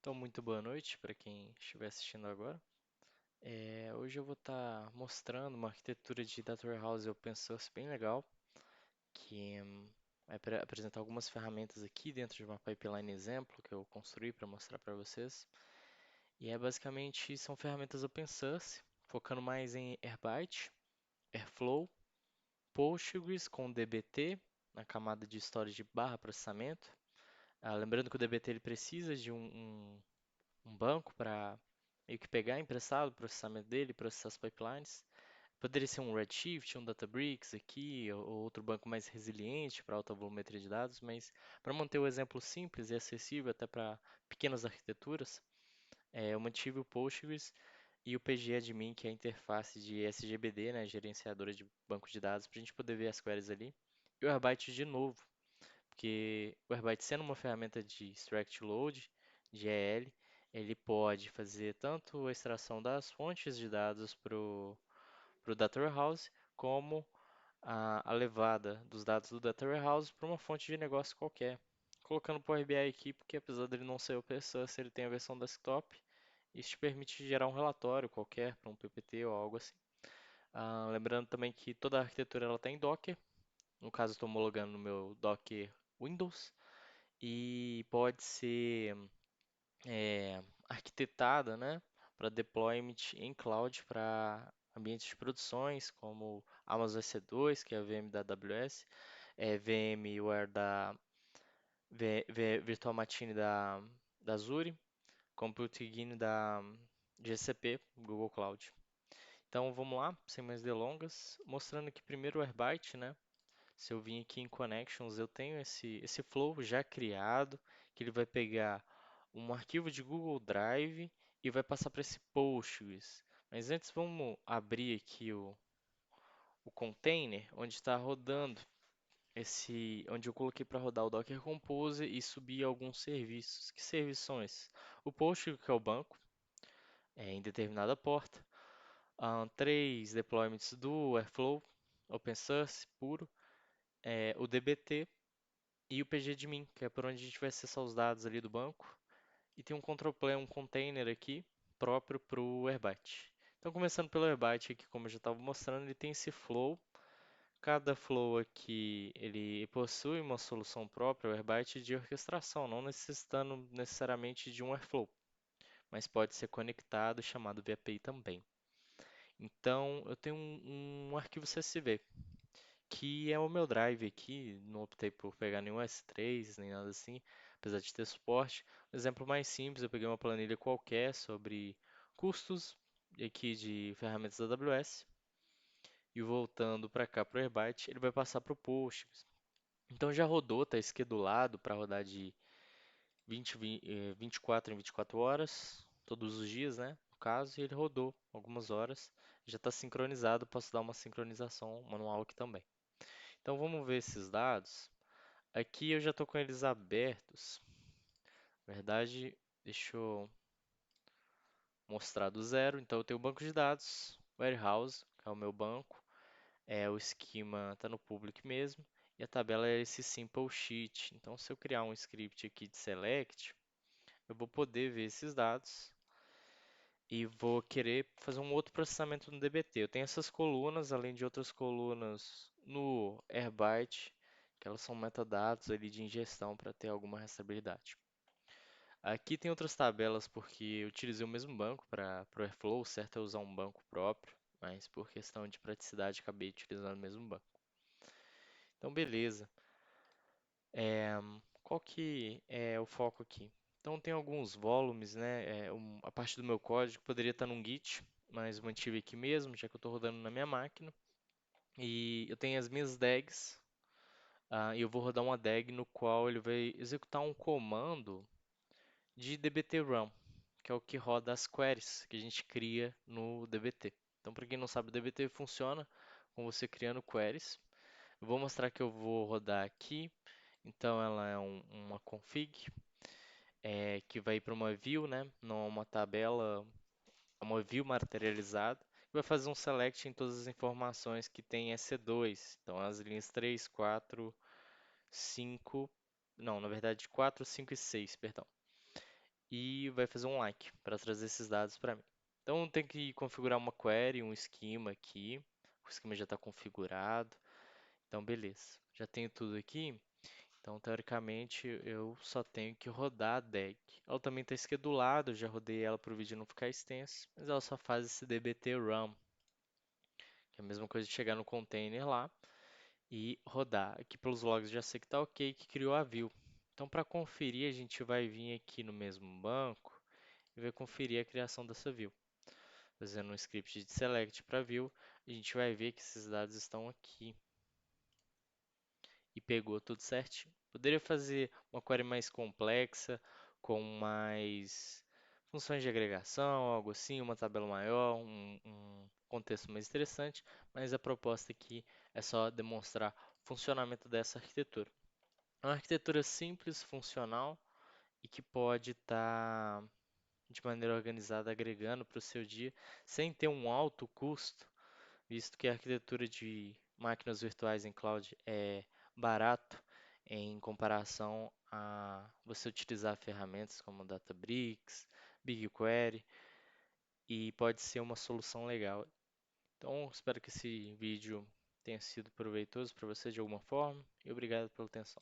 Então, muito boa noite para quem estiver assistindo agora. Hoje eu vou estar mostrando uma arquitetura de Data Warehouse open source bem legal, que vai apresentar algumas ferramentas aqui dentro de uma pipeline exemplo que eu construí para mostrar para vocês. E basicamente são ferramentas open source, focando mais em Airbyte, Airflow, Postgres com DBT na camada de storage barra processamento. Lembrando que o DBT ele precisa de um banco para meio que pegar emprestado o processamento dele, processar as pipelines. Poderia ser um Redshift, um Databricks aqui, ou outro banco mais resiliente para alta volumetria de dados, mas para manter o exemplo simples e acessível até para pequenas arquiteturas, eu mantive o Postgres e o PGAdmin, que é a interface de SGBD, né, gerenciadora de banco de dados, para a gente poder ver as queries ali. E o Airbyte de novo, porque o Airbyte sendo uma ferramenta de extract load, de EL, ele pode fazer tanto a extração das fontes de dados para o Data Warehouse, como a levada dos dados do Data Warehouse para uma fonte de negócio qualquer. Colocando o Power BI aqui, porque apesar dele não ser open source, ele tem a versão desktop. Isso te permite gerar um relatório qualquer para um PPT ou algo assim. Lembrando também que toda a arquitetura ela está em Docker. No caso, estou homologando no meu Docker Windows e pode ser arquitetada, né, para deployment em cloud para ambientes de produções como Amazon EC2, que é a VM da AWS, VMware Virtual Machine da Azure, Compute da GCP, Google Cloud. Então vamos lá, sem mais delongas, mostrando aqui primeiro o Airbyte, né? Se eu vim aqui em Connections, eu tenho esse flow já criado, que ele vai pegar um arquivo de Google Drive e vai passar para esse Postgres. Mas antes vamos abrir aqui o container onde está rodando onde eu coloquei para rodar o Docker Compose e subir alguns serviços. Que serviços são esses? O Postgres, que é o banco, em determinada porta. Três deployments do Airflow, open source, puro. O DBT, e o pgadmin, que é por onde a gente vai acessar os dados ali do banco. E tem um control plane, um container aqui próprio para o Airbyte. Então, começando pelo Airbyte aqui, como eu já estava mostrando, ele tem esse flow. Cada flow aqui, ele possui uma solução própria, o Airbyte, de orquestração, não necessitando necessariamente de um Airflow, mas pode ser conectado, chamado via API também. Então, eu tenho um arquivo CSV, que é o meu drive aqui. Não optei por pegar nenhum S3, nem nada assim, apesar de ter suporte. Um exemplo mais simples, eu peguei uma planilha qualquer sobre custos aqui de ferramentas da AWS e voltando para cá para o Airbyte, ele vai passar para o Postgres. Então já rodou, está esquedulado para rodar de 24 em 24 horas, todos os dias, né? No caso, e ele rodou algumas horas, já está sincronizado, posso dar uma sincronização manual aqui também. Então vamos ver esses dados. Aqui eu já estou com eles abertos. Na verdade, deixa eu mostrar do zero. Então eu tenho o banco de dados, Warehouse, que é o meu banco. O esquema está no public mesmo. E a tabela é esse simple sheet. Então se eu criar um script aqui de select, eu vou poder ver esses dados e vou querer fazer um outro processamento no DBT. Eu tenho essas colunas, além de outras colunas no Airbyte, que elas são metadados ali de ingestão para ter alguma rastreabilidade. Aqui tem outras tabelas porque eu utilizei o mesmo banco para o Airflow, o certo é usar um banco próprio, mas por questão de praticidade acabei utilizando o mesmo banco. Então, beleza. É, Qual que é o foco aqui? Então, tem alguns volumes, né? A parte do meu código poderia estar num Git, mas mantive aqui mesmo, já que eu estou rodando na minha máquina. E eu tenho as minhas DAGs, e eu vou rodar uma DAG no qual ele vai executar um comando de dbt run, que é o que roda as queries que a gente cria no dbt. Então, para quem não sabe, o dbt funciona com você criando queries. Eu vou mostrar que eu vou rodar aqui. Então, ela é uma config que vai para uma view, né? Não é uma tabela, é uma view materializada. Vai fazer um select em todas as informações que tem EC2. Então, as linhas 3, 4, 5, não, na verdade 4, 5 e 6, perdão. e vai fazer um like para trazer esses dados para mim. Então tem que configurar uma query, um esquema aqui. O esquema já está configurado. Então beleza, já tenho tudo aqui. Então teoricamente eu só tenho que rodar a DEG. Ela também está schedulada, eu já rodei ela para o vídeo não ficar extenso, mas ela só faz esse dbt run, que é a mesma coisa de chegar no container lá e rodar. Aqui pelos logs já sei que está ok, que criou a view. Então para conferir a gente vai vir aqui no mesmo banco e vai conferir a criação dessa view. Fazendo um script de select para view, a gente vai ver que esses dados estão aqui e pegou tudo certinho. Poderia fazer uma query mais complexa, com mais funções de agregação, algo assim, uma tabela maior, um contexto mais interessante, mas a proposta aqui é só demonstrar o funcionamento dessa arquitetura. É uma arquitetura simples, funcional e que pode estar de maneira organizada agregando para o seu dia sem ter um alto custo, visto que a arquitetura de máquinas virtuais em cloud é barato em comparação a você utilizar ferramentas como Databricks, BigQuery, e pode ser uma solução legal. Então, espero que esse vídeo tenha sido proveitoso para você de alguma forma e obrigado pela atenção.